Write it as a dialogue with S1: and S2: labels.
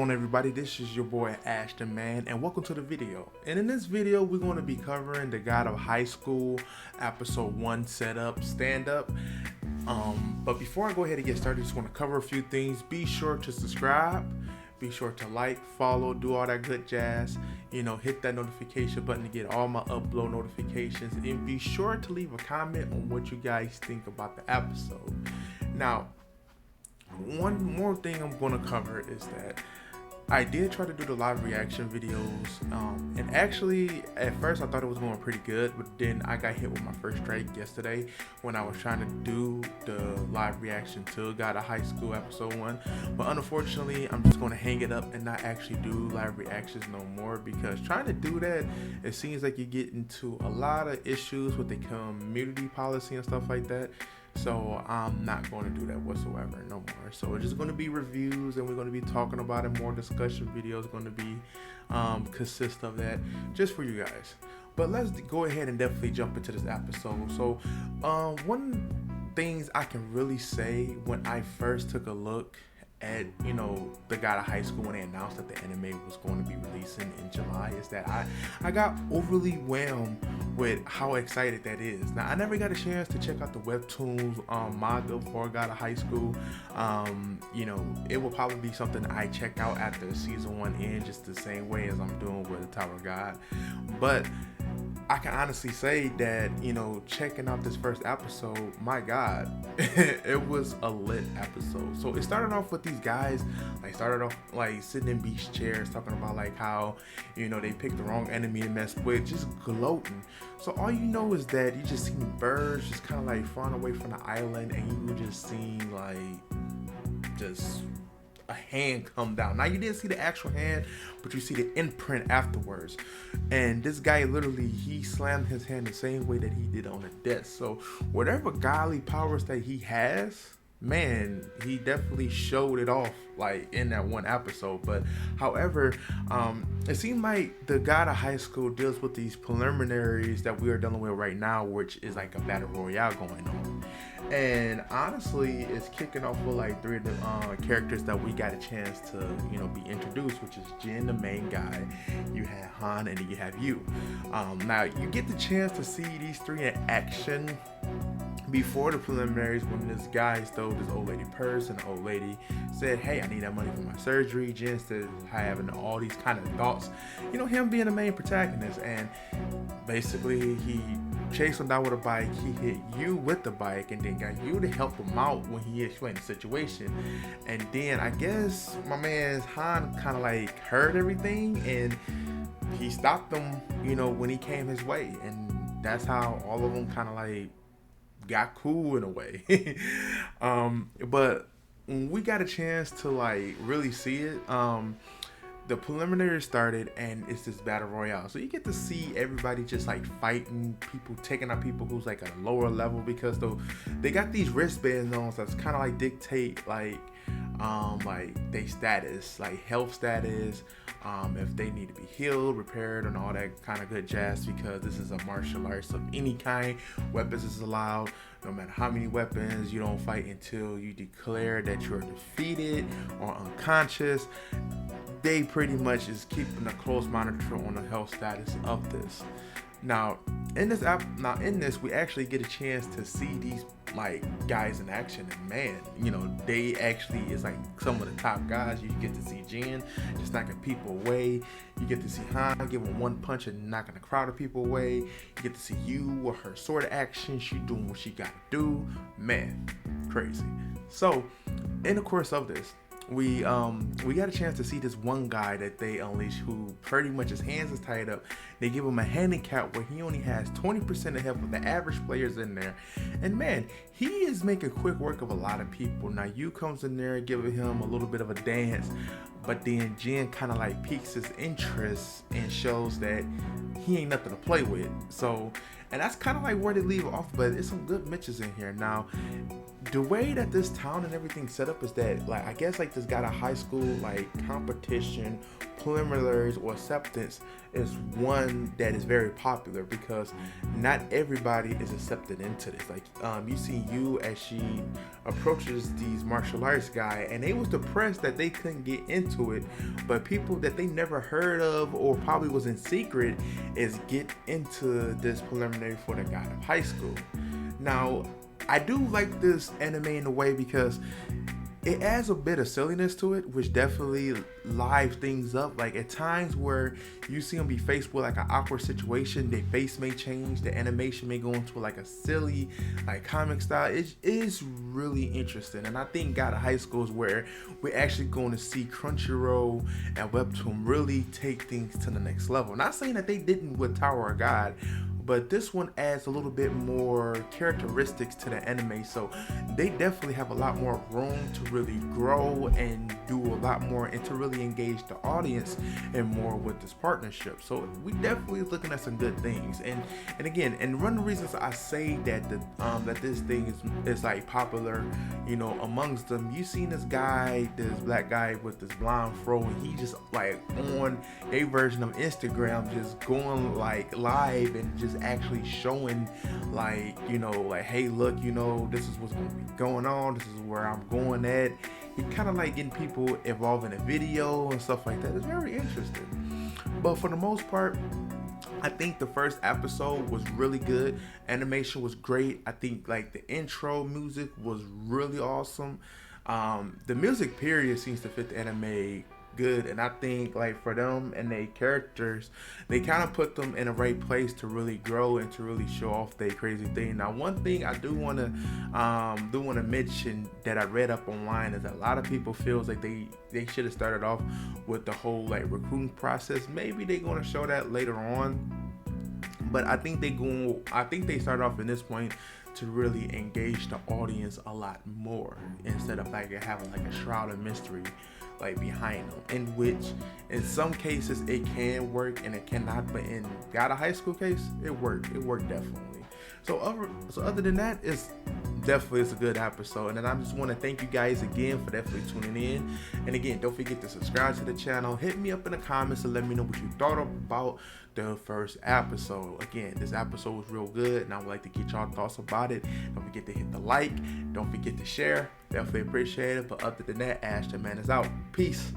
S1: on, everybody? This is your boy AshTheMan, and welcome to the video. And in this video, we're going to be covering the God of High School episode 1 setup, stand up. But before I go ahead and get started, I just want to cover a few things. Be sure to subscribe, be sure to like, follow, do all that good jazz. Hit that notification button to get all my upload notifications, and be sure to leave a comment on what you guys think about the episode. Now, one more thing I'm going to cover is that I did try to do the live reaction videos, and actually at first I thought it was going pretty good, but then I got hit with my first strike yesterday when I was trying to do the live reaction to God of High School episode 1. But unfortunately, I'm just going to hang it up and not actually do live reactions no more, because trying to do that, it seems like you get into a lot of issues with the community policy and stuff like that. So I'm not going to do that whatsoever no more. So it's just going to be reviews, and we're going to be talking about it. More discussion videos going to be consist of that just for you guys. But let's go ahead and definitely jump into this episode. So one things I can really say when I first took a look at the God of High School when they announced that the anime was going to be releasing in July is that I got overly whelmed with how excited that is. Now, I never got a chance to check out the webtoons manga for God of High School. It will probably be something I check out after season 1 ends, just the same way as I'm doing with the Tower of God. But I can honestly say that, checking out this first episode, my God, it was a lit episode. So it started off with these guys, sitting in beach chairs, talking about how, they picked the wrong enemy to mess with, just gloating. So all you know is that you just seen birds just kind of flying away from the island, and you just seen just a hand come down. Now, you didn't see the actual hand, but you see the imprint afterwards. And this guy literally, he slammed his hand the same way that he did on the desk. So whatever godly powers that he has, man, he definitely showed it off in that one episode. But however, it seemed like the God of High School deals with these preliminaries that we are dealing with right now, which is a battle royale going on. And honestly, it's kicking off with 3 of the characters that we got a chance to be introduced, which is Jin, the main guy, you have Han, and then you have you. Now you get the chance to see these 3 in action before the preliminaries, when this guy stole this old lady purse, and the old lady said, "Hey, I need that money for my surgery." Jin started having all these kind of thoughts, him being the main protagonist, and basically he chased him down with a bike. He hit you with the bike, and then got you to help him out when he explained the situation. And then I guess my man Han kind of heard everything, and he stopped him, when he came his way, and that's how all of them kind of got cool in a way. But when we got a chance to really see it, the preliminary started, and it's this battle royale. So you get to see everybody just fighting people, taking out people who's at a lower level, because they got these wristbands on that's kind of dictate their status, health status, if they need to be healed, repaired, and all that kind of good jazz, because this is a martial arts of any kind. Weapons is allowed. No matter how many weapons, you don't fight until you declare that you're defeated or unconscious. They pretty much is keeping a close monitor on the health status of this. Now in this we actually get a chance to see these guys in action, and man, they actually is some of the top guys. You get to see Jin just knocking people away. You get to see Han giving one punch and knocking a crowd of people away. You get to see you with her sword action. She doing what she gotta do. Man, crazy. So in the course of this, we got a chance to see this one guy that they unleash, who pretty much his hands is tied up. They give him a handicap where he only has 20% of health with the average players in there, and man, he is making quick work of a lot of people. Now you comes in there giving him a little bit of a dance, but then Jin kind of piques his interest and shows that he ain't nothing to play with. So, and that's kind of where they leave off, but it's some good mitches in here. Now, the way that this town and everything set up is that I guess this got a high school competition preliminaries or acceptance is one that is very popular because not everybody is accepted into this. Like you see you as she approaches these martial arts guy, and they was depressed that they couldn't get into it, but people that they never heard of or probably was in secret is get into this preliminary for the God of High School. Now I do like this anime in a way because it adds a bit of silliness to it, which definitely lives things up. Like at times where you see them be faced with like an awkward situation, their face may change, the animation may go into like a silly, like comic style. It is really interesting, and I think God of High School is where we're actually going to see Crunchyroll and Webtoon really take things to the next level. Not saying that they didn't with Tower of God, but this one adds a little bit more characteristics to the anime, so they definitely have a lot more room to really grow and do a lot more and to really engage the audience and more with this partnership. So we definitely looking at some good things, and again, and one of the reasons I say that that this thing is like popular, you know, amongst them, you seen this guy, this black guy with this blonde fro, and he just like on a version of Instagram just going like live and just actually showing like, you know, like, hey look, you know, this is what's going to be going on, this is where I'm going at. He kind of like getting people involved in a video and stuff like that. It's very interesting, but for the most part I think the first episode was really good. Animation was great. I think like the intro music was really awesome. The music period seems to fit the anime good, and I think like for them and their characters, they kind of put them in the right place to really grow and to really show off their crazy thing. Now one thing I do want to mention that I read up online is that a lot of people feels like they should have started off with the whole like recruiting process. Maybe they're going to show that later on, but I think they started off in this point to really engage the audience a lot more instead of like having like a shroud of mystery like behind them, in which in some cases it can work and it cannot, but in God of High School case it worked definitely. So other than that, it's a good episode, and then I just want to thank you guys again for definitely tuning in. And again, don't forget to subscribe to the channel, hit me up in the comments and let me know what you thought about the first episode. Again, this episode was real good, and I would like to get y'all thoughts about it. Don't forget to hit the like, don't forget to share, definitely appreciate it. But other than that, AshTheMan is out. Peace.